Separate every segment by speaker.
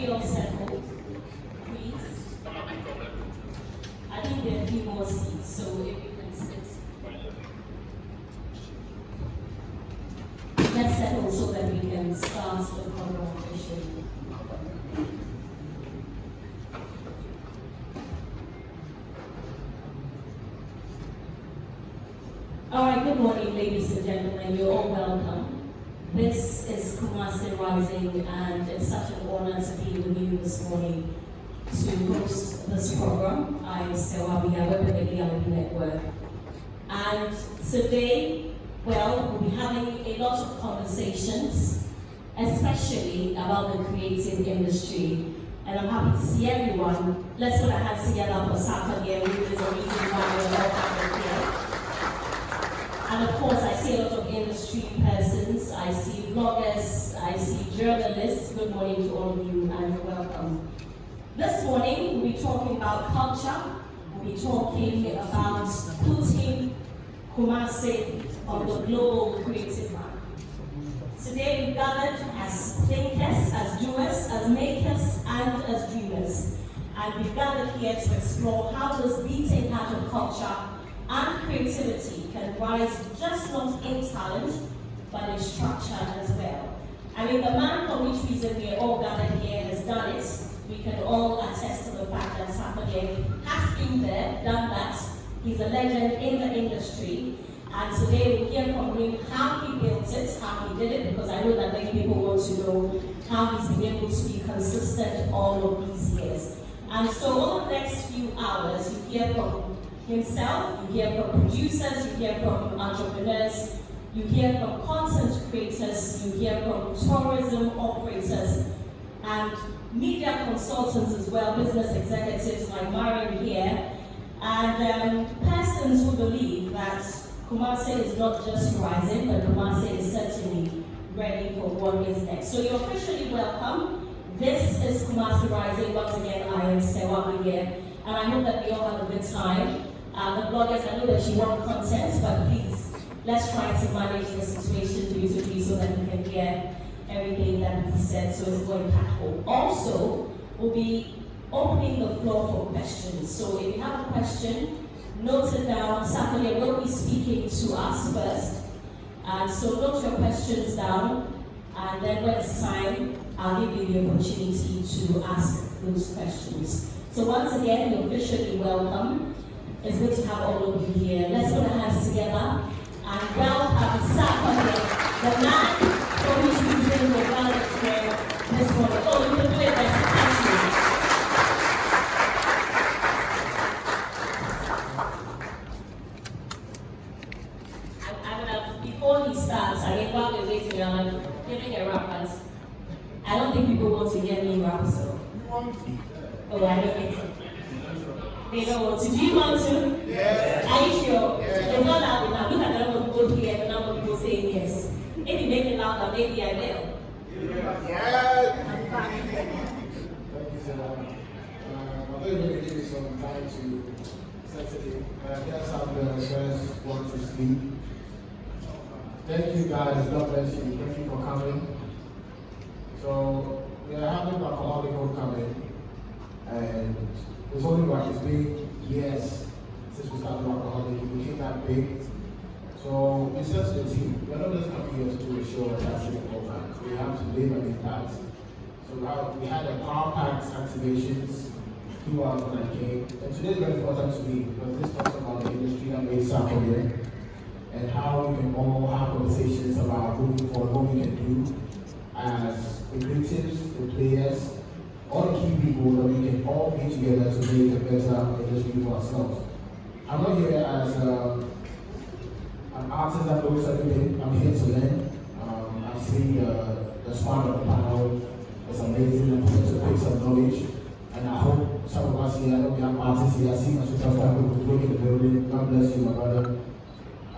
Speaker 1: we all settle, please? I think there are a few more seats, so if you can sit. Let's settle so that we can start the conversation. All right, good morning, ladies and gentlemen. You're all welcome. This is Kumasi Rising, and it's such an honor to be with you this morning to host this program. I'm Shatta Wale, I work with the ELB Network. And today, well, we'll be having a lot of conversations, especially about the creative industry. And I'm happy to see everyone. Let's put our hands together for Sarkodie, who is a reason why we're all gathered here. And of course, I see a lot of industry persons, I see bloggers, I see journalists. Good morning to all of you and welcome. This morning, we'll be talking about culture, we'll be talking about putting Kumasi on the global creative map. Today, we gathered as thinkers, as doers, as makers, and as dreamers. And we gathered here to explore how this beating heart of culture and creativity can rise just not in talent, but in structure as well. I mean, the man for which reason we are all gathered here has done it. We can all attest to the fact that Sarkodie has been there, done that. He's a legend in the industry. And today we'll hear from him how he built it, how he did it, because I know that many people want to know how he's been able to be consistent all of these years. And so over the next few hours, you hear from himself, you hear from producers, you hear from entrepreneurs, you hear from content creators, you hear from tourism operators, and media consultants as well, business executives like Mariam here, and persons who believe that Kumasi is not just rising, but Kumasi is certainly ready for what is next. So you're officially welcome. This is Kumasi Rising. Once again, I am Shatta Wale, and I hope that we all have a good time. The bloggers, I know that you want content, but please, let's try to manage the situation beautifully so that we can hear everything that we said, so it's more impactful. Also, we'll be opening the floor for questions. So if you have a question, note it down. Sarkodie will be speaking to us first. And so note your questions down, and then when it's time, I'll give you the opportunity to ask those questions. So once again, you're officially welcome. It's good to have all of you here. Let's put our hands together and welcome Sarkodie, the man for which reason we're gathered here this morning. Oh, you can do it better. Thank you. I would have, before he starts, I mean, while we're waiting, I'm giving a rap, but I don't think people want to hear me rap, so. Oh, I don't think so. They don't want to. Do you want to? Yes. Are you sure? Yes. It's not loud enough. Look at the number of people here, the number of people saying yes. If you make it louder, maybe I will.
Speaker 2: Yes. Thank you so much. I'm going to give you some time to settle in. Let's have the first one to speak. Thank you guys. God bless you. Thank you for coming. So we are having a alcoholic homecoming, and it's only right, it's been years since we started alcoholic. We became that big. So we said to the team, we're not just coming here to do a show and that's it all time. We have to live and impact. So we had a power-packed activations throughout when I came. And today is very important to me because this talks about the industry that made Sarkodie and how we can all have conversations about moving forward, what we can do as the creatives, the players, all the key people that we can all be together to make a better industry for ourselves. I'm not here as an artist that knows everything. I'm here to learn. I've seen the smart of the panel. It's amazing. I'm here to pick some knowledge. And I hope some of us here, I know we have artists here. I see my sister who's working in the building. God bless you, my brother.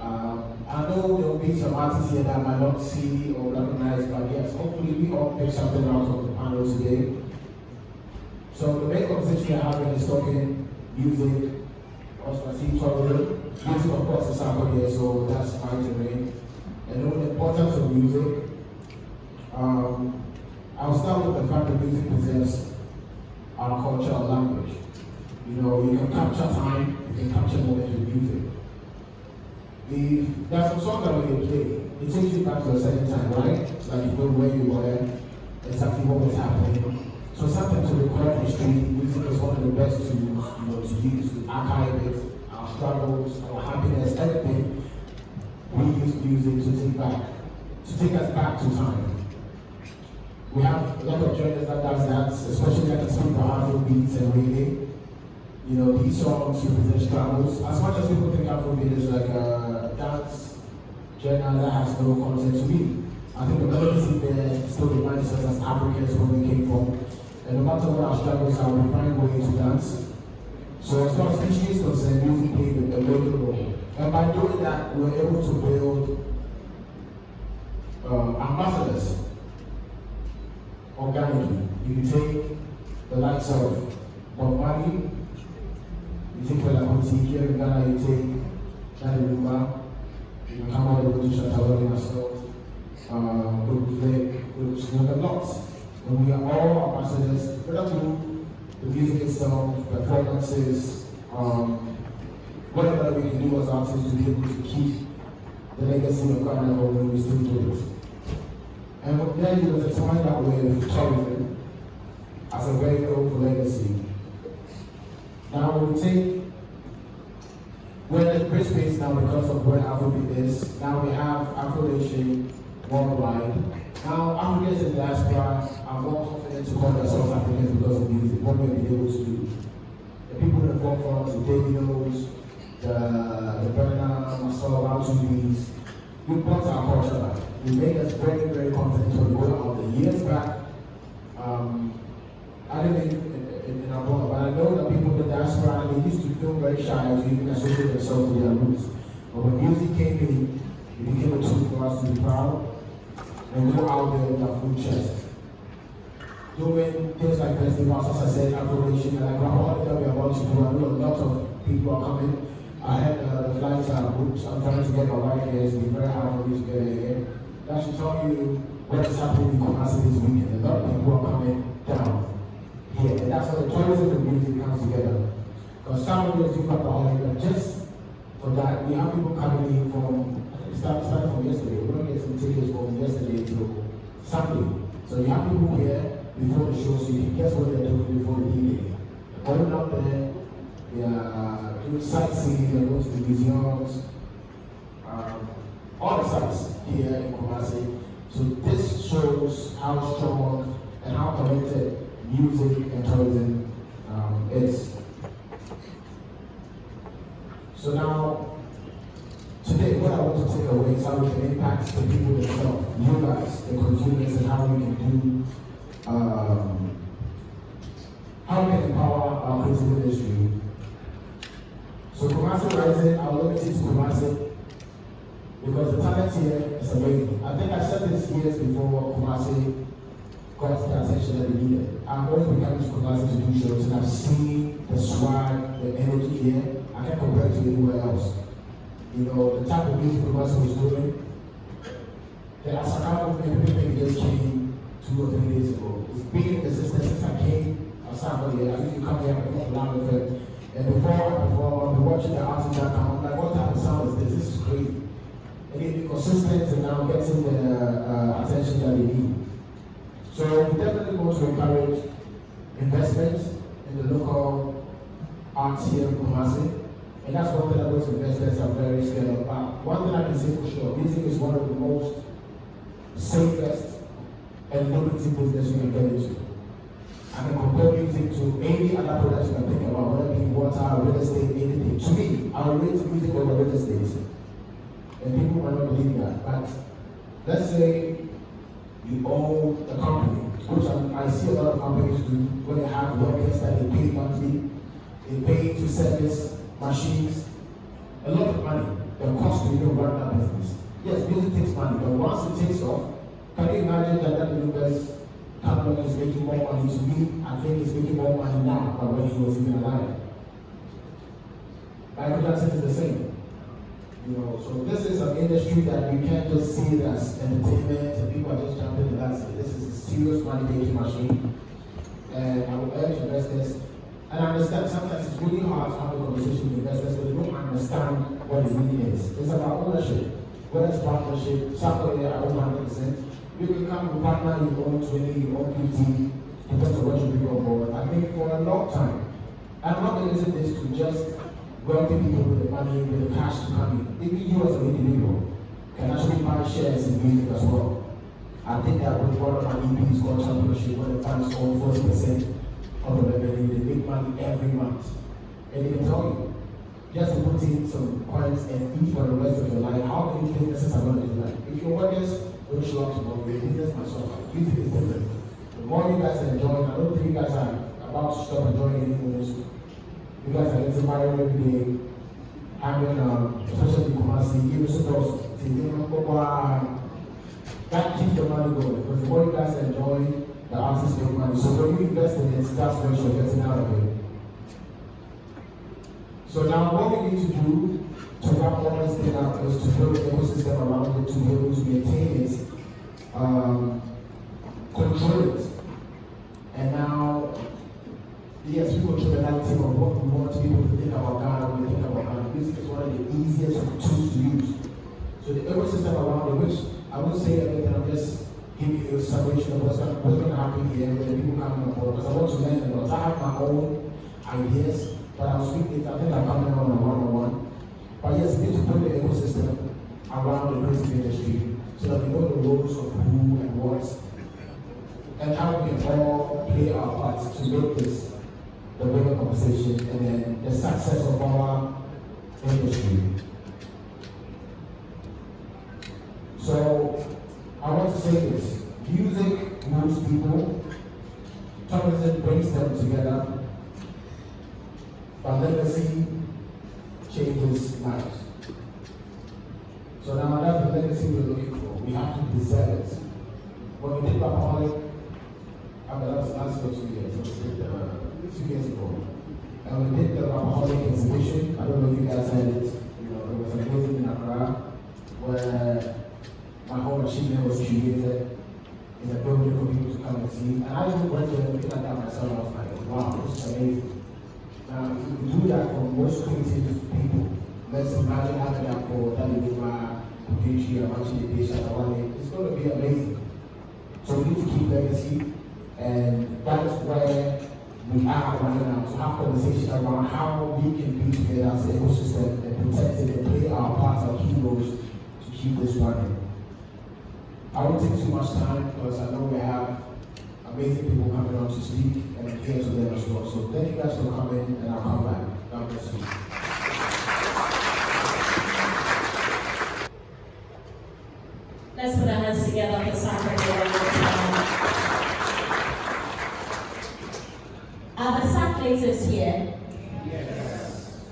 Speaker 2: I know there will be some artists here that might not see or recognize, but yes, hopefully we all pick something out of the panel today. So the main conversation we're having is talking music, also I see tourism. Music of course is Sarkodie, so that's my domain. And knowing the importance of music, I I'll start with the fact that music preserves our culture, our language. You know, you can capture time, you can capture moments with music. There's some songs that when you play, it takes you back to a certain time, right? It's like you know where you were, exactly what was happening. So sometimes to record history, music is one of the best tools, to use to archive it, our struggles, our happiness, everything. We use music to take us back to time. We have a lot of journalists that does that, especially like the speak for Afro beats and reggae. You know, these songs represent struggles. As much as people think Afrobeat is like a dance genre that has no content to me, I think the melodies in there still reminds us as Africans where we came from. And no matter what our struggles are, we find ways to dance. So as far as history is concerned, music played a major role. And by doing that, we were able to build ambassadors organically. You can take the likes of Bob Marley, you take Fela Kuti, here in Ghana, you take Daddy Lumba, you can come out with Shatta Wale, myself, Group Flick, Group Smoke, and lots. And we are all ambassadors, whether through the music itself, performances, whatever we can do as artists to be able to keep the legacy of Ghana when we still do it. And then it was intertwined that with tourism as a very powerful legacy. Now we take, we're in a great space now because of where Afrobeat is. Now we have Afro-Nation worldwide. Now Africans in the diaspora are more confident to call themselves Africans because of music, what we've been able to do. The people in the forefront, the Davidos, the Burna, myself, R2Bs, we brought our culture back. We made us very, very confident when we go out the years back. I didn't live in Angola, but I know that people in the diaspora, they used to feel very shy to even associate themselves with their roots. But when music came in, it became a tool for us to be proud and go out there with our full chest. Doing things like festivals, as I said, Afro-Nation, and like what we're about to do, I know a lot of people are coming. I had the flights are booked. I'm trying to get my wife here. It's been very hard for me to get here. That should tell you what is happening in Kumasi this weekend. A lot of people are coming down here. And that's where the tourism and music comes together. Because some of those people are behind, but just for that, we have people coming in from, started from yesterday. We're going to get some tickets from yesterday to Sunday. So you have people here before the show, so you can guess what they're doing before the D-Day. Going up there, they are doing sightseeing, they're going to the museums, all the sites here in Kumasi. So this shows how strong and how connected music and tourism is. So now, today what I want to take away is how we can impact the people themselves, you guys, the consumers, and how we can do, how we can empower our creative industry. So Kumasi Rising, I'll limit it to Kumasi because the talent here is amazing. I think I said this years before Kumasi got the attention that they needed. I've always been coming to Kumasi to do shows and I've seen the swag, the energy here. I can't compare it to anywhere else. You know, the type of music Kumasi was doing. The Asaka movement, people just came 2 or 3 days ago. It's been in existence since I came outside here. I used to come here and perform loud effect. And before I've been watching the artists that come, I'm like, what type of sound is this? This is great. And they've been consistent and now getting the attention that they need. So we definitely want to encourage investment in the local arts here in Kumasi. And that's one thing that those investments are very scared of. One thing I can say for sure, music is one of the most safest and lucrative business you can get into. I can compare music to any other product you can think about, whether it be water, real estate, anything. To me, I will rate music over real estate. And people might not believe that. But let's say you own a company, which I see a lot of companies do, when they have workers that they pay monthly, they pay to service machines, a lot of money that costs to even run that business. Yes, music takes money, but once it takes off, can you imagine that Lucas company is making more money? To me, I think he's making more money now than when he was even alive. Michael Jackson is the same. So this is an industry that you can't just see it as entertainment and people are just jumping and that's it. This is a serious money-making machine. And I will urge investors, and I understand sometimes it's really hard to have a conversation with investors because they don't understand what it really is. It's about ownership, whether it's partnership, somewhere I own 100%. You can come with a partner, you own 20, you own 50, depends on what you bring on board. I think for a long time, I'm not using this to just wealthy people with the money, with the cash to come in. Even you as an individual can actually buy shares in music as well. I think that with one of my EPs called Championship, where the funds own 40% of the revenue, they make money every month. And they can tell you, just to put in some coins and eat for the rest of your life, how many businesses are going to do that? If your workers don't show up tomorrow, your business might suffer. Music is different. The more you guys are enjoying, I don't think you guys are about to stop enjoying anything else. You guys are getting married every day, having especially Kumasi, even supposed to that keeps the money going. Because the more you guys enjoy, the artists make money. So when you invest in it, that's what you're getting out of it. So now what we need to do to wrap all this thing up is to build an ecosystem around it to be able to maintain it, control it. And now, yes, we control the narrative of what we want people to think about Ghana when they think about Ghana. Music is one of the easiest tools to use. So the ecosystem around it, which I won't say everything, I'm just giving you a summation of what's going to happen here when the people come on board. Because I want to learn a lot. I have my own ideas, but I'll speak it. I think I'm coming on a one-on-one. But yes, we need to build the ecosystem around the music industry so that we know the roles of who and what, and how we can all play our parts to make this the bigger conversation and then the success of our industry. So I want to say this: music moves people, tourism brings them together, but legacy changes lives. So now that's the legacy we're looking for. We have to preserve it. When we did Rapaholic, that was last year, 2 years. 2 years ago. And we did the Rapaholic exhibition. I don't know if you guys had it. It was amazing in Accra, where my whole achievement was created in a building for people to come and see. And I even went there and looked at that myself. I was like, wow, this is amazing. Now, if we do that for most creative people, let's imagine having that for Dalima, Kudichi, Amachi, Shatta Wale. It's going to be amazing. So we need to keep legacy, and that is where we are right now, to have conversation around how we can be together as an ecosystem and protect it and play our parts, our key roles to keep this running. I won't take too much time because I know we have amazing people coming on to speak and hear to them as well. So thank you guys for coming, and I'll come back. God bless you.
Speaker 1: Let's put our hands together for Sarkodie. Are the SAC natives here?
Speaker 2: Yes.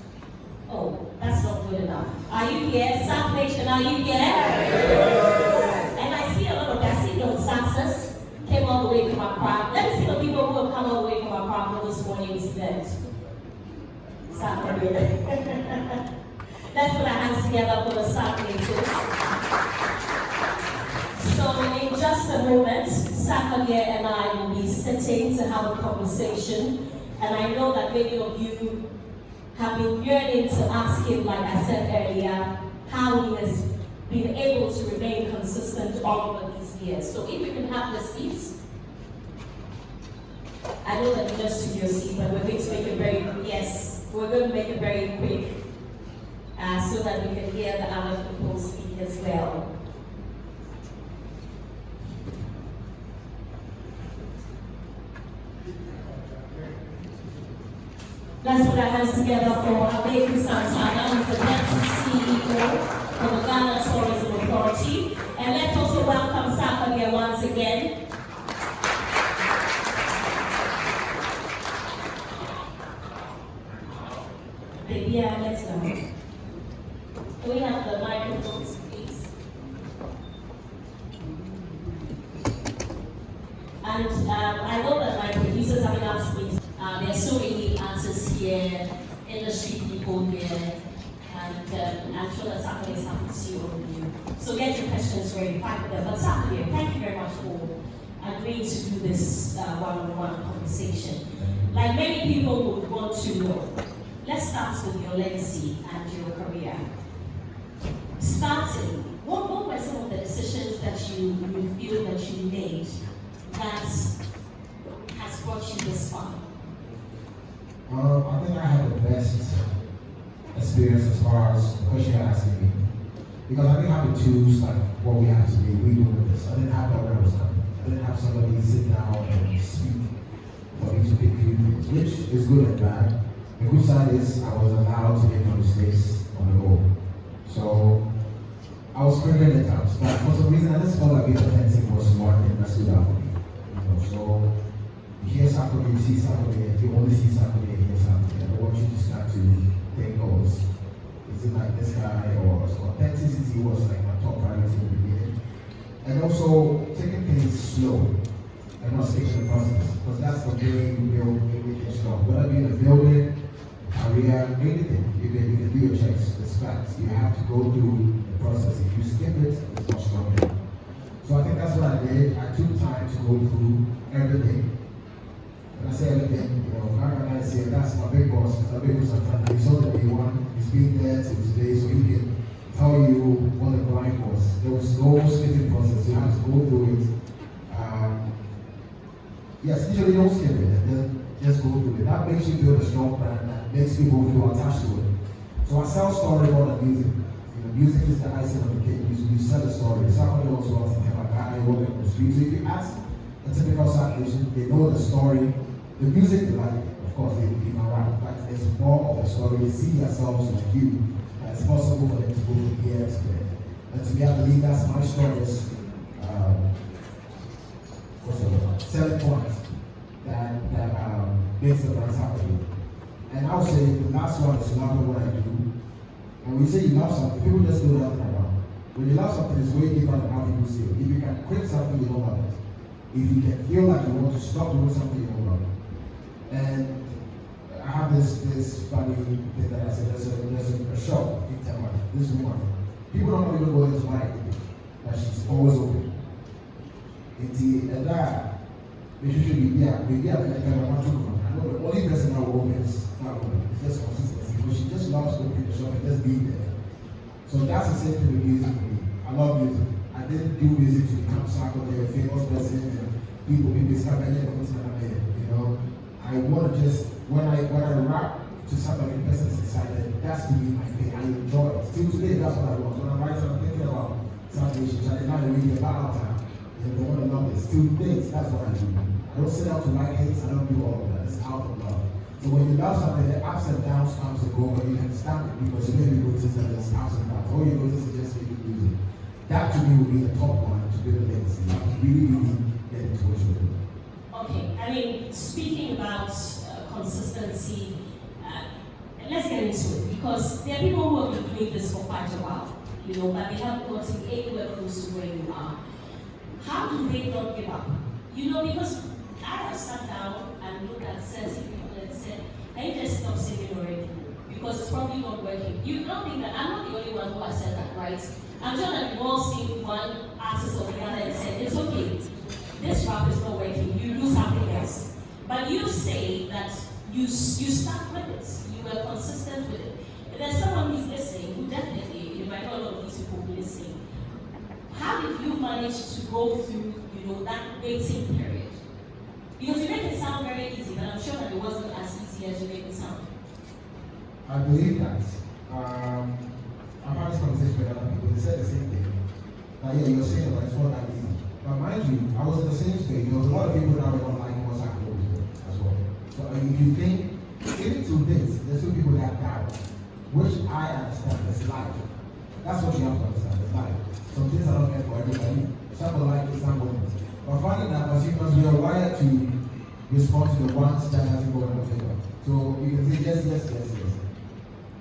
Speaker 1: Oh, that's not good enough. Are you here? SAC Nation, are you here? Yes. And I see a lot of those SACs came all the way from Accra. Let me see the people who have come all the way from Accra for this morning's event. Sarkodie. Let's put our hands together for the SAC natives. So in just a moment, Sarkodie and I will be sitting to have a conversation, and I know that many of you have been yearning to ask him, like I said earlier, how he has been able to remain consistent all of these years. So if you can have the seats, I know that you just took your seat, but we're going to make it we're going to make it very quick, so that we can hear the other people speak as well. Let's put our hands together for Addo Santana, who's the next CEO for the Ghana Tourism Authority. And let's also welcome Sarkodie once again. Yeah, let's go. Can we have the microphones, please? And I know that my producers have been asked me. There are so many answers here, industry people here, and I'm sure that Sarkodie is happy to see all of you. So get your questions ready, find them. But Sarkodie, thank you very much for agreeing to do this one-on-one conversation. Like many people would want to know, let's start with your legacy and your career. Starting, what were some of the decisions that you feel that you made that has brought you this far?
Speaker 3: I think I had the best experience as far as the question you're asking me. Because I didn't have to choose like what we have to be, we doing this. I didn't have that where I was coming. I didn't have somebody sit down and speak for me to pick few things, which is good and bad. The good side is I was allowed to make my mistakes on the go. So I was figuring it out. But for some reason I just felt like being authentic was one thing that stood out for me. So you hear Sarkodie, you see Sarkodie, you only see Sarkodie, you hear Sarkodie. I want you to start to think, oh, is it like this guy, or authenticity was like my top priority in the beginning. And also taking things slow and not sticking the process, because that's the way you build everything strong. Whether you're in a building, career, anything, you can do your checks, it's facts. You have to go through the process. If you skip it, it's not strong. So I think that's what I did. I took time to go through everything. When I say everything, Mark and I say that's my big boss, because my big boss sometimes he saw the day one, he's been there till today, so he can tell you what the grind was. There was no skipping process, you have to go through it. Yes, usually don't skip it, and then just go through it. That makes you build a strong brand, that makes people feel attached to it. So I sell story more than music. Music is the icing on the cake. You sell a story. Sarkodie also wants to tell a guy working on the street. So if you ask a typical South Asian, they know the story. The music, they like it. Of course, they can rap, but there's more of a story. They see themselves like you. It's possible for them to go from here to there. And to be able to lead, that's my strongest selling point that makes the brand happen. And I would say the last one is loving what I do. And when you say you love something, people just do nothing around. When you love something, it's way deeper than how people say it. If you can quit something, you don't love it. If you can feel like you want to stop doing something, you don't love it. And I have this funny thing that I said, there's a shop in Tampa, this woman. People don't even go into my but she's always open. And that, they should be there. Maybe I know the only person that will open is not open. It's just consistency. But she just loves opening the shop and just being there. So that's the same thing with music for me. I love music. I didn't do music to become Sarkodie, a famous person, and people start getting I want to just, when I rap to somebody, the person is excited, that's to me my thing. I enjoy it. Till today, that's what I want. When I'm writing, I'm thinking about salvation. I did not read about time. They want to love this. Till today, that's what I do. I don't sit out to like hates, I don't do all of that. It's out of love. So when you love something, the ups and downs comes and go, but you can stand it because you maybe notice that there's ups and downs. All you notice is just making music. That to me would be the top one to build a legacy. Really get into what you're doing.
Speaker 1: Okay, I mean, speaking about consistency, let's get into it, because there are people who have been doing this for quite a while, but they haven't gotten anywhere close to where you are. How do they not give up? Because I have sat down and looked at certain people and said, can you just stop singing already? Because it's probably not working. You don't think that I'm not the only one who has said that, right? I'm sure that we've all seen one artist or the other and said, it's okay, this rap is not working, you do something else. But you say that you stuck with it, you were consistent with it. If there's someone who's listening, who definitely, you might not know these people listening, how did you manage to go through, that waiting period? Because you make it sound very easy, but I'm sure that it wasn't as easy as you make it sound.
Speaker 3: I believe that. I've had this conversation with other people, they said the same thing. You're saying that it's not that easy. But mind you, I was in the same stage. There was a lot of people that were not liking what's happening as well. So if you think, even to this, there's still people that doubt, which I understand, it's life. That's what you have to understand, it's life. Some things are not meant for everybody. Some will like it, some won't. But finding that as humans, we are wired to respond to the ones that hasn't gone in our favor. So you can say yes.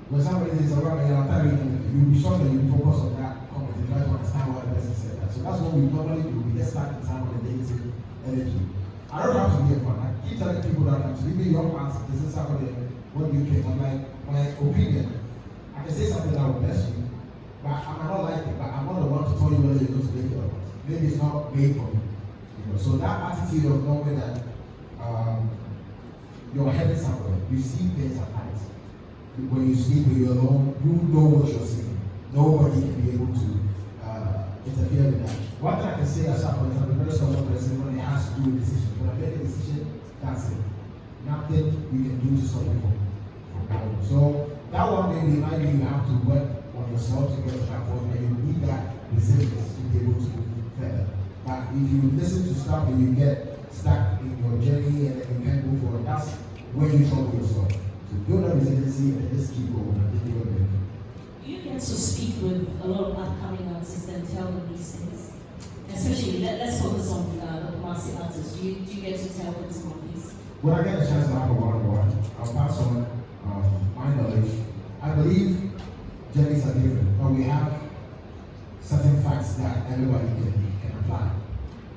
Speaker 3: When somebody says, you'll be shocked that you focus on that comment and try to understand why the person said that. So that's what we normally do. We just start the time on the negative energy. I don't have to be a fan. I keep telling people that I'm even young ones, this is Sarkodie, what do you think? I'm like, my opinion, I can say something that will bless you, but I might not like it, but I'm not the one to tell you whether you're going to make it or not. Maybe it's not made for me. So that attitude of knowing that you're headed somewhere, you see things at night. When you sleep, when you're alone, you know what you're seeing. Nobody can be able to interfere with that. One thing I can say as a very strong person when it has to do with decisions. When I make a decision, that's it. Nothing you can do to stop it from going. So that one maybe might be you have to work on yourself to get to that point, and you need that resilience to be able to move further. But if you listen to stuff and you get stuck in your journey and then you can't move forward, that's where you trouble yourself. So build up resiliency and just keep going and keep going.
Speaker 1: You get to speak with a lot of upcoming artists and tell them these things. Especially, let's focus on the Kumasi artists. Do you get to tell them some of these?
Speaker 3: When I get a chance to have a one-on-one, I'll pass on my knowledge. I believe journeys are different, but we have certain facts that everybody can apply.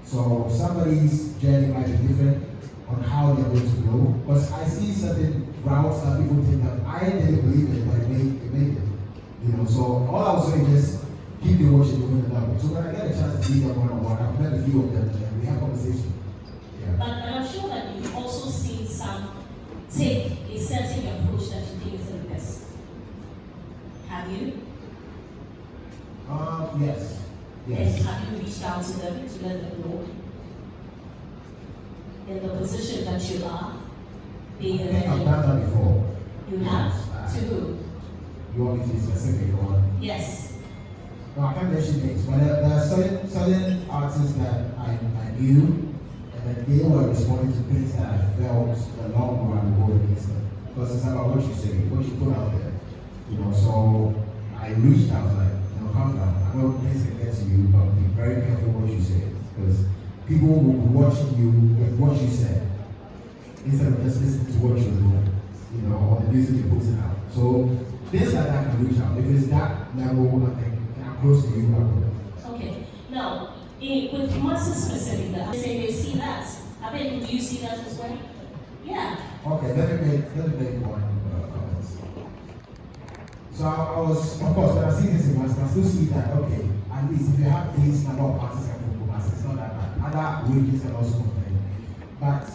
Speaker 3: So somebody's journey might be different on how they're going to go. But I see certain routes that people think that I didn't believe it, but it made it. So all I was saying is keep doing what you're doing and love it. So when I get a chance to meet them one-on-one, I've met a few of them and we have conversation. Yeah.
Speaker 1: But I'm sure that you've also seen some take a certain approach that you think is the best. Have you?
Speaker 3: Yes.
Speaker 1: And have you reached out to them to let them know in the position that you are, being a
Speaker 3: I've done that before.
Speaker 1: You have? To who?
Speaker 3: You want me to be specific or?
Speaker 1: Yes.
Speaker 3: No, I can't mention names, but there are certain artists that I knew, and that they were responding to things that I felt the long run would go against them. Because it's about what you say, what you put out there. So I reached out, like, calm down. I know things can get to you, but be very careful what you say. Because people will be watching you with what you said, instead of just listening to what you're doing, or the music you're putting out. So things like that can reach out. If it's that level, I think, I'm close to you.
Speaker 1: Okay. Now, with Kumasi specifically, I say they see that. I mean, do you see that as well? Yeah.
Speaker 3: Okay, let me make one comment. So I was, of course, when I see this in Kumasi, I still see that, okay, at least if you have this number of artists from Kumasi, it's not that bad. Other wages can also complain. But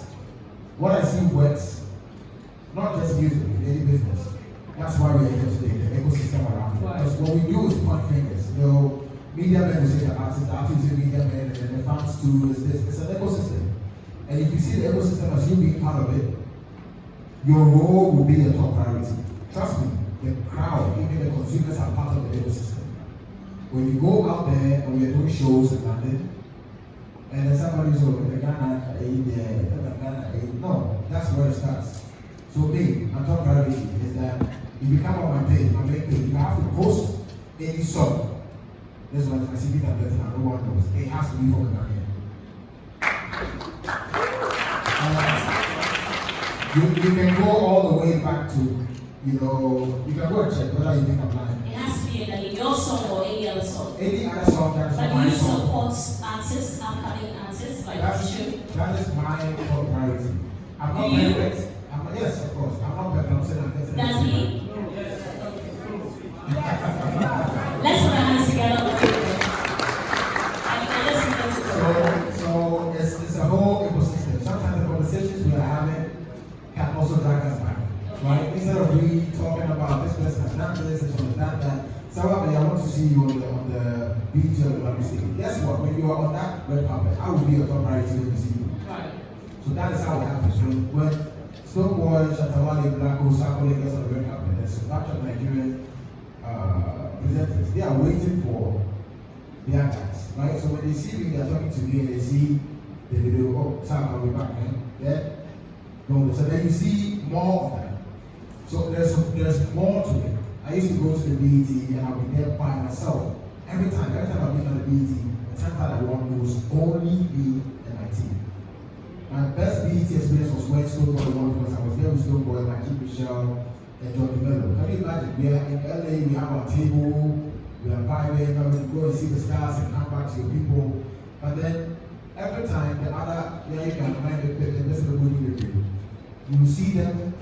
Speaker 3: what I see works, not just music, any business. That's why we're here today, the ecosystem around it. Because what we do is point fingers. Media men will say the artists say media men, and then the fans too, it's an ecosystem. And if you see the ecosystem as you being part of it, your role will be your top priority. Trust me, the crowd, even the consumers are part of the ecosystem. When you go out there and we're doing shows in London, and then somebody's over the Ghana aid, no, that's where it starts. So me, my top priority is that if you come on my page, my main page, you have to post any song. That's why I see people that no one knows. It has to be from the Ghanaian. You can go all the way back to, you can go and check whether you think I'm lying.
Speaker 1: It has to be in your song or any other song.
Speaker 3: Any other song that is
Speaker 1: but
Speaker 3: my
Speaker 1: you
Speaker 3: song.
Speaker 1: support artists, upcoming artists, like you should.
Speaker 3: That is my top priority. I'm not perfect. Yes, of course. I'm not perfect. I'm saying I'm perfect.
Speaker 1: Does he? Let's put our hands together.
Speaker 3: So it's a whole ecosystem. Sometimes the conversations we are having can also drag us back. Right? Instead of we talking about this person has done this, this one has done that. Somebody, I want to see you on the beach of the music. Guess what? When you are on that red carpet, I will be your top priority when you see you.
Speaker 1: Right.
Speaker 3: So that is how it happens. When Stonebwoy, Shatta Wale, Sarkodie gets on the red carpet, there's a bunch of Nigerian presenters. They are waiting for their guys, right? So when they see me, they're talking to me and they see the video, oh, Sam, I'll be back, man. Yeah? No, so then you see more of that. So there's more to it. I used to go to the BET and I'll be there by myself. Every time I've been on the BET, the time that I want was only me and my team. My best BET experience was when Stonebwoy won because I was there with Stonebwoy, Mikey Michelle, and John DeMello. Can you imagine? We are in LA, we have our table, we are vibing, we go and see the stars and come back to your people. But then every time the other, you can find the best of the movie review. You will see them,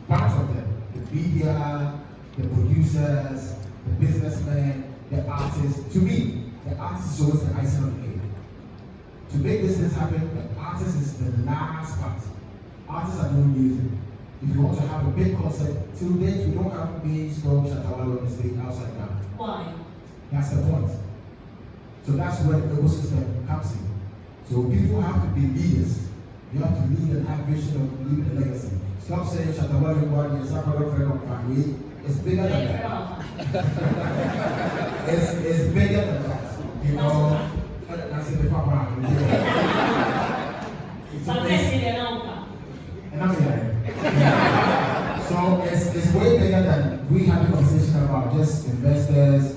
Speaker 3: parts of them, the media, the producers, the businessmen, the artists. To me, the artist is always the icing on the cake. To make this thing happen, the artist is the last part. Artists are doing music. If you want to have a big concert, till date we don't have me, Storm, Shatta Wale on the stage outside now.
Speaker 1: Why?
Speaker 3: That's the point. So that's where the ecosystem comes in. So people have to be leaders. You have to lead and have vision of leaving a legacy. Stop saying Shatta Wale one year, Sarkodie friend of family. It's bigger than that. It's bigger than that. You know, that's it before So it's way bigger than we have a conversation about just investors,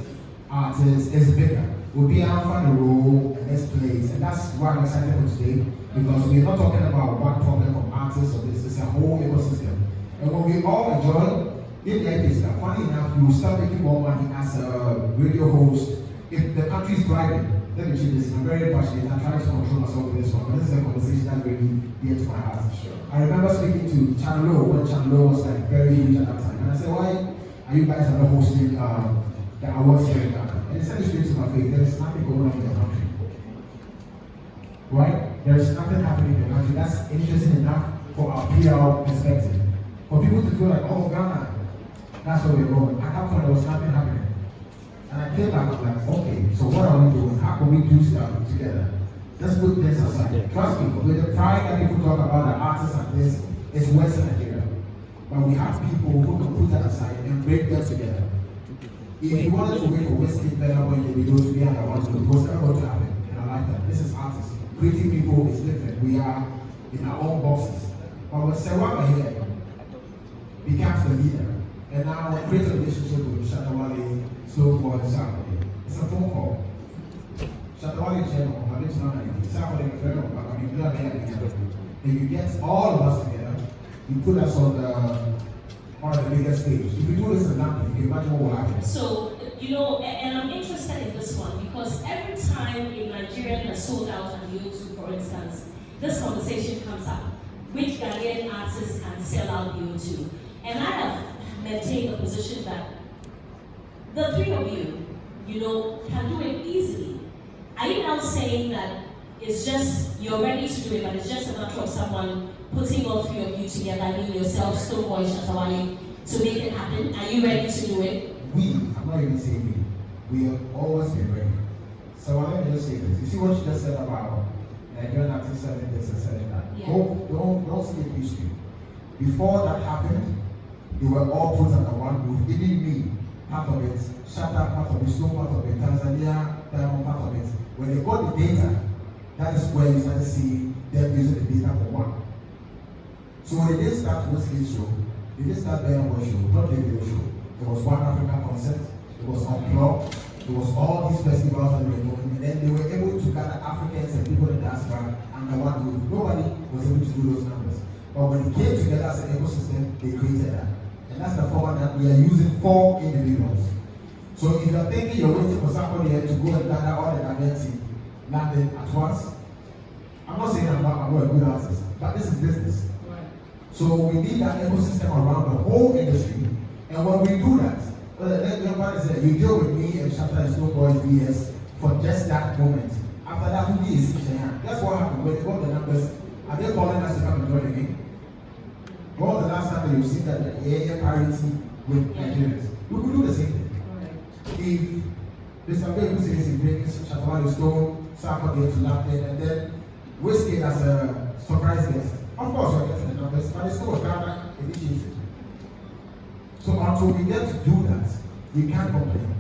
Speaker 3: artists. It's bigger. We'll be out for the role in this place, and that's why I'm excited for today, because we're not talking about one problem from artists or this. It's a whole ecosystem. And when we all enjoy it, like this, funny enough, you will start making more money as a radio host if the country is thriving. Let me change this. I'm very passionate. I'm trying to control myself with this one, but this is a conversation that's really dear to my heart. Sure. I remember speaking to Channel O when Channel O was like very huge at that time, and I said, "Why are you guys not hosting the awards here in Ghana?" And he said it straight to my face. There is nothing going on in your country, right? There is nothing happening in your country that's interesting enough for our PR perspective, for people to feel like, "Oh, Ghana, that's where we're going." At that point, there was nothing happening. And I came back and like, okay, so what are we doing? How can we do stuff together? Let's put this aside. Trust me, with the pride that people talk about the artists and this, it's Western Nigeria. But we have people who can put that aside and bring them together. If you wanted to wait for Western better when they go to be on the one, it was never going to happen in our lifetime. This is artists. Creating people is different. We are in our own boxes. But when Sewaba here becomes the leader, and now create a relationship with Shatta Wale, Stonebwoy, and Sarkodie. It's a phone call. Shatta Wale in general, I've been to know anything. Sarkodie in general, I mean, we are there together. And you get all of us together, you put us on the biggest stage. If you do this in London, you can imagine what will happen.
Speaker 1: So, you know, and I'm interested in this one because every time a Nigerian has sold out on the O2, for instance, this conversation comes up. Which Ghanaian artists can sell out the O2? And I have maintained the position that the three of you know, can do it easily. Are you now saying that it's just, you're ready to do it, but it's just a matter of someone putting all three of you together, I mean yourself, Stonebwoy, Shatta Wale, to make it happen? Are you ready to do it?
Speaker 3: I'm not even saying we have always been ready. So let me just say this. You see what you just said about Nigerian artists selling this and selling that?
Speaker 1: Yeah.
Speaker 3: Don't skip history. Before that happened, they were all put under one roof. Even me, part of it, Shatta, part of it, Stone, part of it, Tanzania, Diamond, part of it. When they got the data, that is where you started seeing them using the data for one. So when they didn't start Whiskey show, they didn't start Diamond show, not the radio show. There was one African concept, it was Unplugged, there was all these festivals that they were doing, and then they were able to gather Africans and people in diaspora under one roof. Nobody was able to do those numbers. But when it came together as an ecosystem, they created that. And that's the format that we are using for individuals. So if you're thinking you're waiting for somebody here to go and gather all the Ghanaians in London at once, I'm not saying I'm not a good artist, but this is business.
Speaker 1: Right.
Speaker 3: So we need that ecosystem around the whole industry. And when we do that, you deal with me and Shatta and Stonebwoy BS for just that moment. After that, we need a hand. That's what happened. When they got the numbers, are they calling us to come and join again? When was the last time that you've seen that area parity with Nigerians? We could do the same thing. If Mr. Baby says he brings Shatta Wale, Stone, Sarkodie to London, and then Whiskey as a surprise guest, of course we're getting the numbers, but it's still a Ghana initiative. So until we get to do that, we can't complain.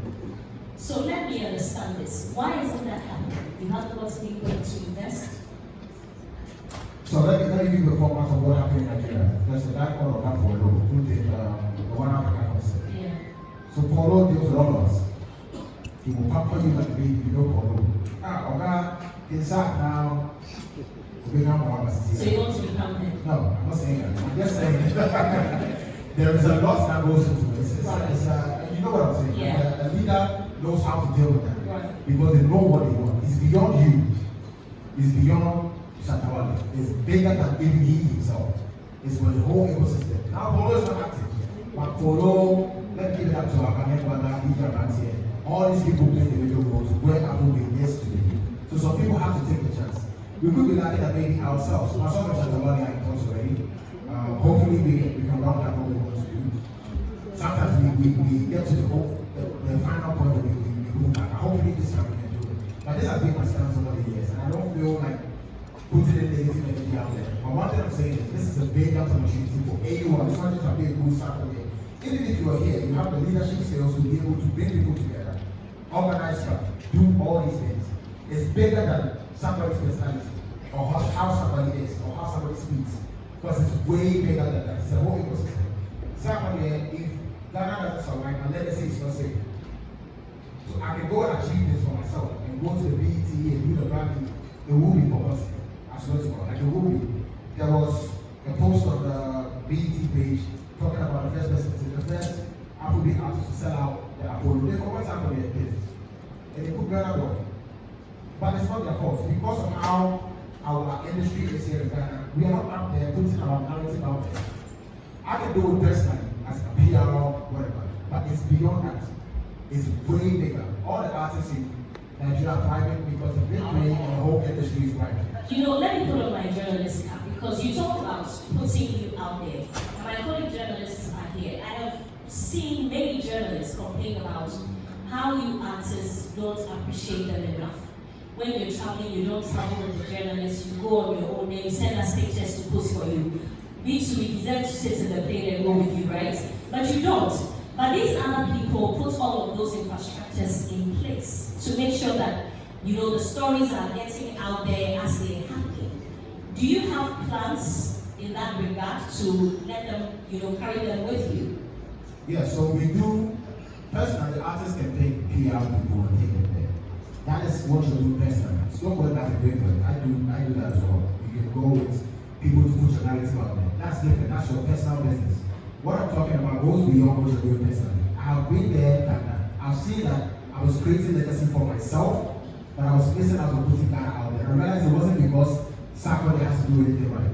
Speaker 1: So let me understand this. Why isn't that happening? You have lots of people to invest.
Speaker 3: So let me give you the format of what happened in Nigeria. There's a guy called Polo who did the One Africa concept.
Speaker 1: Yeah.
Speaker 3: So Polo deals with all of us. He will pamper you like a baby, you know Polo. Inside now, we don't want us to
Speaker 1: So you want to become him?
Speaker 3: No, I'm not saying that. I'm just saying there is a lot that goes into this. You know what I'm saying?
Speaker 1: Yeah.
Speaker 3: A leader knows how to deal with that.
Speaker 1: Right.
Speaker 3: Because they know what they want. It's beyond you. It's beyond Shatta Wale. It's bigger than even he himself. It's for the whole ecosystem. Now Polo is not active. But Polo let's give it up to our Ghanaian brother, media brands here. All these people play the major roles where Addo been yesterday. So some people have to take the chance. We could be lacking that maybe ourselves. Now, some of us have already had thoughts already. Hopefully we can round up what we want to do. Sometimes we get to the final point that we go back. Hopefully this time we can do it. But this has been my stance over the years, and I don't feel like putting in negative energy out there. But one thing I'm saying is this is a big opportunity for anyone. It's not just a big good Saturday. Even if you are here, you have the leadership skills to be able to bring people together, organize stuff, do all these things. It's bigger than somebody's personality, or how somebody is, or how somebody speaks. Because it's way bigger than that. It's a whole ecosystem. Somebody, if Ghana doesn't survive, and let us say it's not safe. So I can go and achieve this for myself and go to the BET and do the branding. It will be for us. I swear to God. Like it will be. There was a post on the BET page talking about the first person, the first Afrobeat artist to sell out the Apollo. They forgot somebody at this. And they put Ghana boy. But it's not their fault. Because of how our industry is here in Ghana, we are not up there putting our narrative out there. I can do it personally as a PR or whatever, but it's beyond that. It's way bigger. All the artists in Nigeria are thriving because the big play and the whole industry is thriving.
Speaker 1: You know, let me put on my journalist cap because you talk about putting you out there. And my colleague journalists are here. I have seen many journalists complain about how you artists don't appreciate them enough. When you're traveling, you don't travel with the journalists, you go on your own name, send us pictures to post for you. We too, we deserve to sit in the plane and go with you, right? But you don't. But these other people put all of those infrastructures in place to make sure that, you know, the stories are getting out there as they're happening. Do you have plans in that regard to let them, you know, carry them with you?
Speaker 3: Yeah, so we do. Personally, artists can take PR people and take them there. That is what you do personally. Stonebwoy doesn't bring it. I do that as well. You can go with people to push a narrative out there. That's different. That's your personal business. What I'm talking about goes beyond what you're doing personally. I've been there, done that. I've seen that I was creating legacy for myself, but I was missing out on putting that out there. I realized it wasn't because Sarkodie has to do anything right.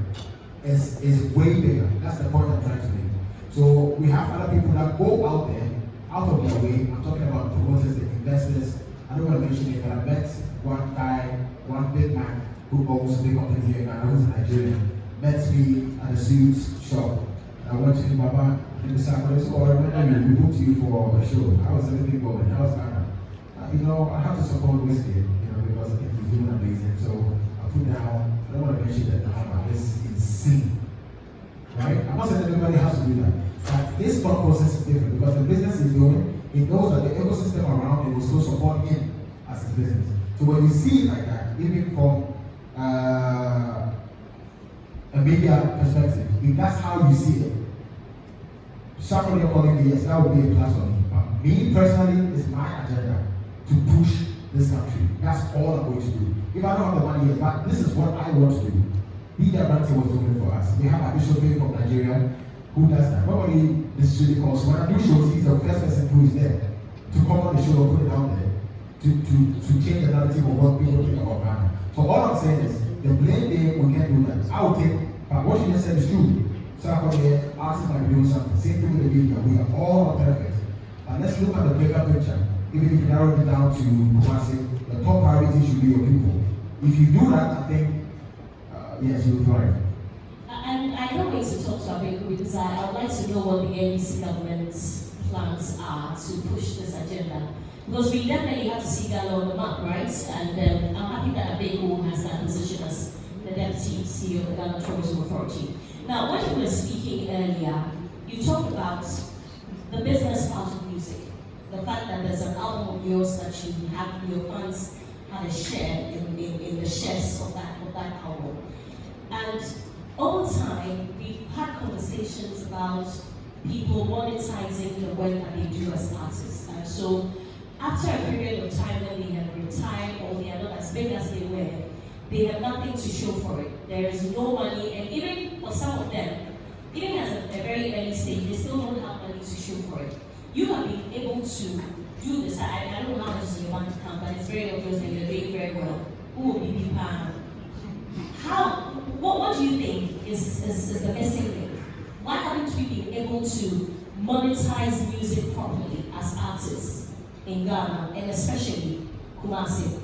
Speaker 3: It's way bigger. That's the point I'm trying to make. So we have other people that go out there, out of their way. I'm talking about promoters, the investors. I don't want to mention it, but I met one guy, one big man who owns a big company here in Ghana, who's Nigerian, met me at a suits shop. I went to him, Baba, in the Sarkodie, so I remember we booked you for a show. How was everything going? How was Ghana? You know, I have to support whiskey, you know, because I think he's doing amazing. So I put down, I don't want to mention that now, but this is insane. Right? I'm not saying everybody has to do that. But this thought process is different because the business is doing, it knows that the ecosystem around it will still support him as his business. So when you see it like that, even from a media perspective, if that's how you see it, Sarkodie calling me, yes, that would be a plus for me. But me personally, it's my agenda to push this country. That's all I'm going to do. If I don't have the money yet, but this is what I want to do. Media Branty was doing it for us. We have Addo from Nigeria who does that. Nobody necessarily calls. When I do shows, he's the first person who is there to come on the show and put it out there to change the narrative of what people think about Ghana. So all I'm saying is the blame game, we can't do that. I would think, but what you just said is true. Sarkodie, artists might be doing something. Same thing with the media. We are all not perfect. But let's look at the bigger picture. Even if you narrow it down to Kumasi, the top priority should be your people. If you do that, I think, yes, you'll thrive.
Speaker 1: And I don't wait to talk to Abeku because I would like to know what the NDC government's plans are to push this agenda. Because we definitely have to see Ghana on the map, right? And I'm happy that Abeku has that position as the Deputy CEO of the Ghana Tourism Authority. Now, when you were speaking earlier, you talked about the business part of music. The fact that there's an album of yours that you have, your fans had a share in the shares of that album. And over time, we've had conversations about people monetizing the work that they do as artists. And so, after a period of time when they have retired or they are not as big as they were, they have nothing to show for it. There is no money, and even for some of them, even as a very early stage, they still don't have money to show for it. You have been able to do this. I don't know how much is in your bank account, but it's very obvious that you're doing very well. Who will be the what do you think is the missing thing? Why haven't we been able to monetize music properly as artists in Ghana and especially Kumasi?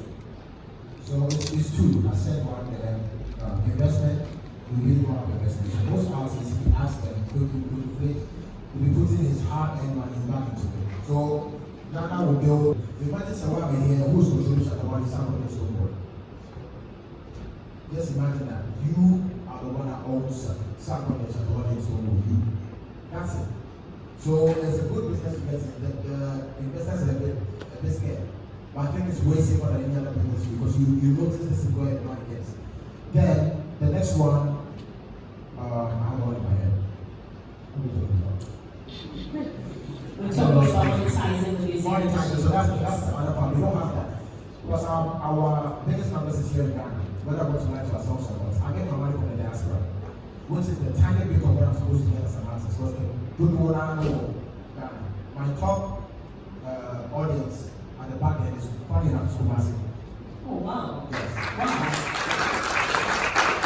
Speaker 3: So it's two. I said one, investment, we really want investment. So most artists, if you ask them, will be putting his hard-earned money back into it. So Ghana will build, imagine someone here who's controlling Shatta Wale, Sarkodie, Stonebwoy. Just imagine that you are the one that owns Sarkodie, Shatta Wale, and Stonebwoy. You. That's it. So it's a good business to get in. The investors are a bit scared. But I think it's way safer than any other business because you notice this is where the money gets. Then the next one, I have one in my head.
Speaker 1: We're talking about monetizing the music.
Speaker 3: Monetizing, so that's the other part. We don't have that. Because our biggest numbers is here in Ghana. Whether I want to lie to ourselves or not, I get my money from the diaspora, which is the tiny bit of what I'm supposed to get as an artist. Because the what I know, Ghana. My top audience at the back end is funny enough to Kumasi.
Speaker 1: Oh wow.
Speaker 3: Yes.
Speaker 1: Wow.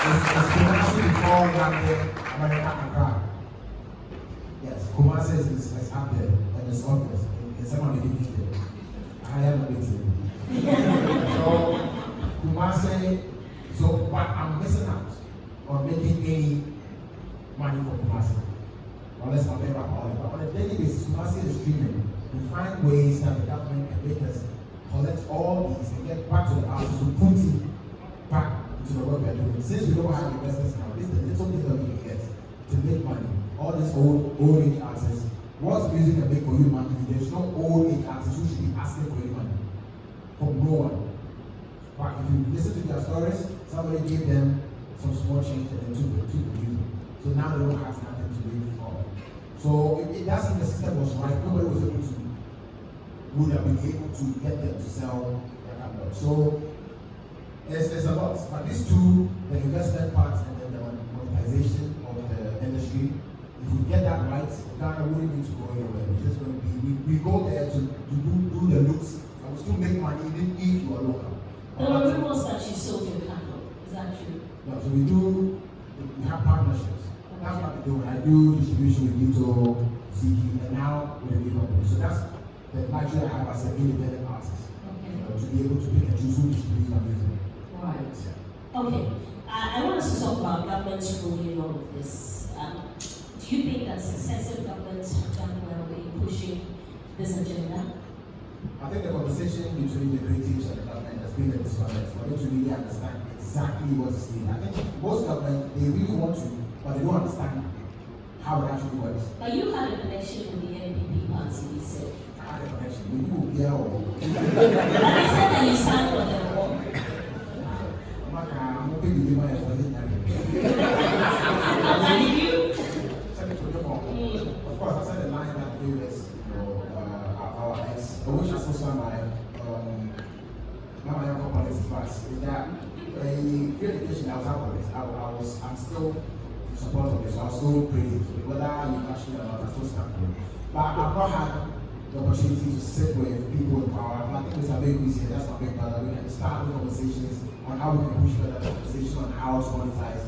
Speaker 3: It's Kumasi before Ghana, America, and Accra. Yes, Kumasi is up there, and it's obvious. It's someone making it there. I am a bit So, Kumasi, but I'm missing out on making any money for Kumasi. Unless I'm very alcoholic. But on a daily basis, Kumasi is streaming. We find ways that the government can make us collect all these and get back to the artists to put it back into the work we're doing. Since we don't have investors now, this is the little thing that we can get to make money. All these old age artists, what's music can make for you money? There's no old age artists who should be asking for you money. From no one. But if you listen to their stories, somebody gave them some small change and then took the music. So now they don't have nothing to live for. So if that's if the system was right, nobody was able to would have been able to get them to sell their catalog. So there's a lot. But these two, the investment part and then the monetization of the industry, if we get that right, Ghana wouldn't need to go anywhere. It's just going to be, we go there to do the looks and we still make money even if you are local.
Speaker 1: There were rumors that you sold your catalog. Is that true?
Speaker 3: No, so we have partnerships. That's what we do. I do distribution with Addo, Ziki, and now with the big company. So that's the luxury I have as an independent artist.
Speaker 1: Okay.
Speaker 3: To be able to pick and choose who distributes my music.
Speaker 1: Right. Okay. I want us to talk about government's role in all of this. Do you think that successive governments have done well in pushing this agenda?
Speaker 3: I think the conversation between the creatives and the government has been a disconnect for them to really understand exactly what is needed. I think most governments, they really want to, but they don't understand how it actually works.
Speaker 1: But you had a connection with the NPP party, you said.
Speaker 3: I had a connection. We do, yeah, or...
Speaker 1: But they said that you signed for them.
Speaker 3: I'm hoping you give my explanation.
Speaker 1: How did you?
Speaker 3: Of course, I said the line that favors, our ex, which is also my young company's class, is that a great education I was out for this. I'm still in support of this, so I'm still praising it. Whether you actually or not, I still stand for it. But I've not had the opportunity to sit with people in power. And I think Mr. Baker is here, that's my big brother. We can start with conversations on how we can push further conversation on how to monetize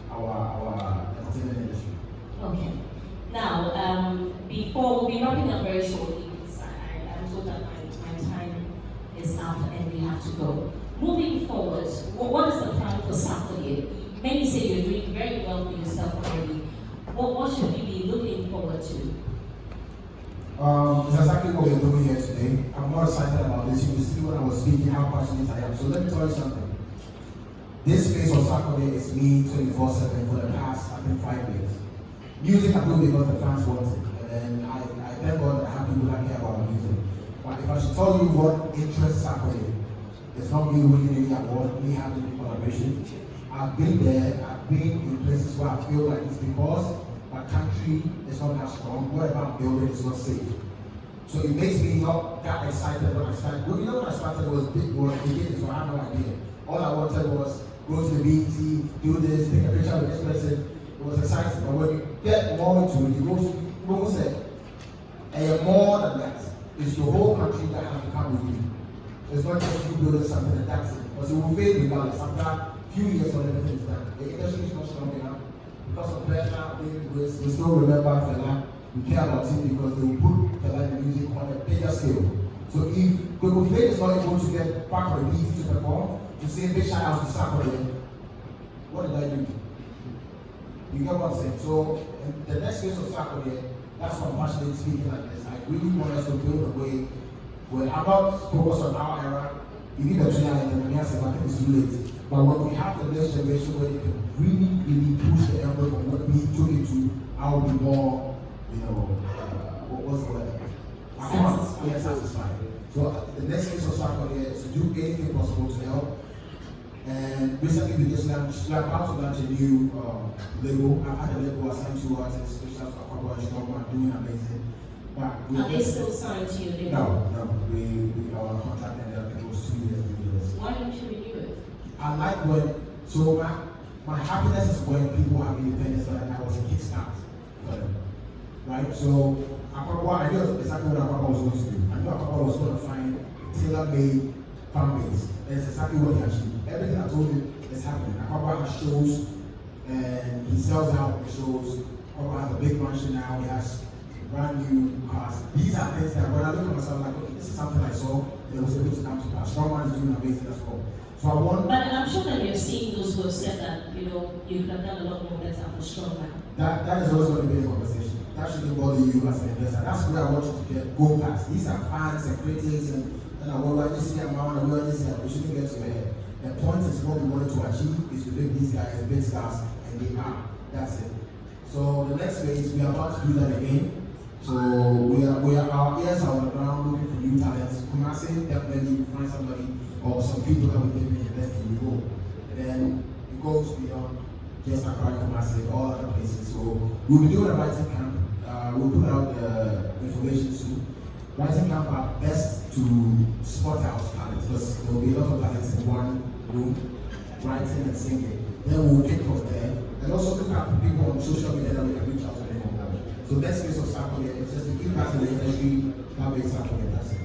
Speaker 3: our entertainment industry.
Speaker 1: Okay. Now, before we'll be wrapping up very shortly, because I'm told that my time is up and we have to go. Moving forward, what is the plan for Sarkodie? Many say you're doing very well for yourself already. What should we be looking forward to?
Speaker 3: It's exactly what we're doing here today. I'm more excited about this. You will see when I was speaking how passionate I am. So let me tell you something. This phase of Sarkodie is me 24/7 for the past, I think, 5 years. Music I do because the fans want it. And I thank God that I have people that care about music. But if I should tell you what interests Sarkodie, it's not me winning any award, me having a collaboration. I've been there, I've been in places where I feel like it's because my country is not that strong, whatever I'm building is not safe. So it makes me not that excited when I started. Well, you know when I started it was big work, beginning, so I had no idea. All I wanted was go to the BET, do this, take a picture with this person. It was exciting. But when you get more into it, you go say, and more than that, it's the whole country that has to come with you. It's not just you building something and that's it. Because it will fail regardless. After a few years when everything is done. The industry is not strong enough. Because of pressure, we still remember Fela, we care about him because they will put the live music on a bigger scale. So if Google Play is not able to get back on the beat to perform, to say big shout out to Sarkodie, what did I do? You get what I'm saying? So in the next phase of Sarkodie, that's what I'm passionately speaking like this. I really want us to build a way where I'm not focused on our era. You need a trainer and I think it's too late. But when we have the next generation where they can really push the envelope of what we took it to, I will be more, what's the word? Satisfied. So the next phase of Sarkodie is to do anything possible to help. And recently we just launched, we are about to launch a new label. I've had a label assigned to artists, which has a couple of Stonebwoy doing amazing. But
Speaker 1: are they still signed to your label?
Speaker 3: No. We our contract ended up, it was 2 years, 3 years.
Speaker 1: Why don't you renew it?
Speaker 3: I like when, so my happiness is when people have independence and I was a kickstart for them. Right? So I knew exactly what Akpapa was going to do. I knew Akpapa was going to find tailor-made fan base. And it's exactly what he achieved. Everything I told him is happening. Akpapa has shows and he sells out the shows. Akpapa has a big mansion now, he has brand new cars. These are things that when I look at myself, like, okay, this is something I saw that was able to come to pass. Strongman is doing amazing as well. So I want.
Speaker 1: But I'm sure that you're seeing those who have said that, you could have done a lot more better for Strongman.
Speaker 3: That is always going to be the conversation. That shouldn't bother you as an investor. That's where I want you to go past. These are fans and critics and what I just see amount and what I just see, we shouldn't get to your head. The point is what we wanted to achieve is to make these guys big stars, and they are. That's it. So the next phase, we are about to do that again. So our ears are on the ground looking for new talents. Kumasi, definitely you find somebody or some people that will give me invest in you go. And then it goes beyond just Accra, Kumasi, all other places. So we'll be doing a writing camp. We'll put out the information soon. Writing camp are best to spot out talents because there will be a lot of talents in one room, writing and singing. Then we'll take from there and also look at people on social media that we can reach out to them. So that's phase of Sarkodie. It's just to give back to the industry, that makes Sarkodie. That's it.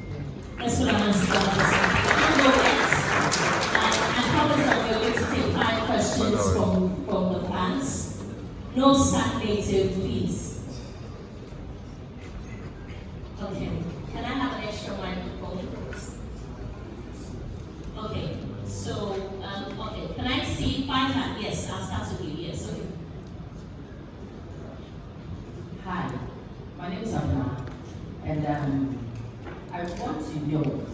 Speaker 1: That's what I'm asking. I promise that we're going to take 5 questions from the fans. No stagnative, please. Okay. Can I have an extra microphone? Okay. So, okay. Can I see 5 hands? Yes, I'll start with you. Yes, okay.
Speaker 4: Hi, my name is Addo, and I want to know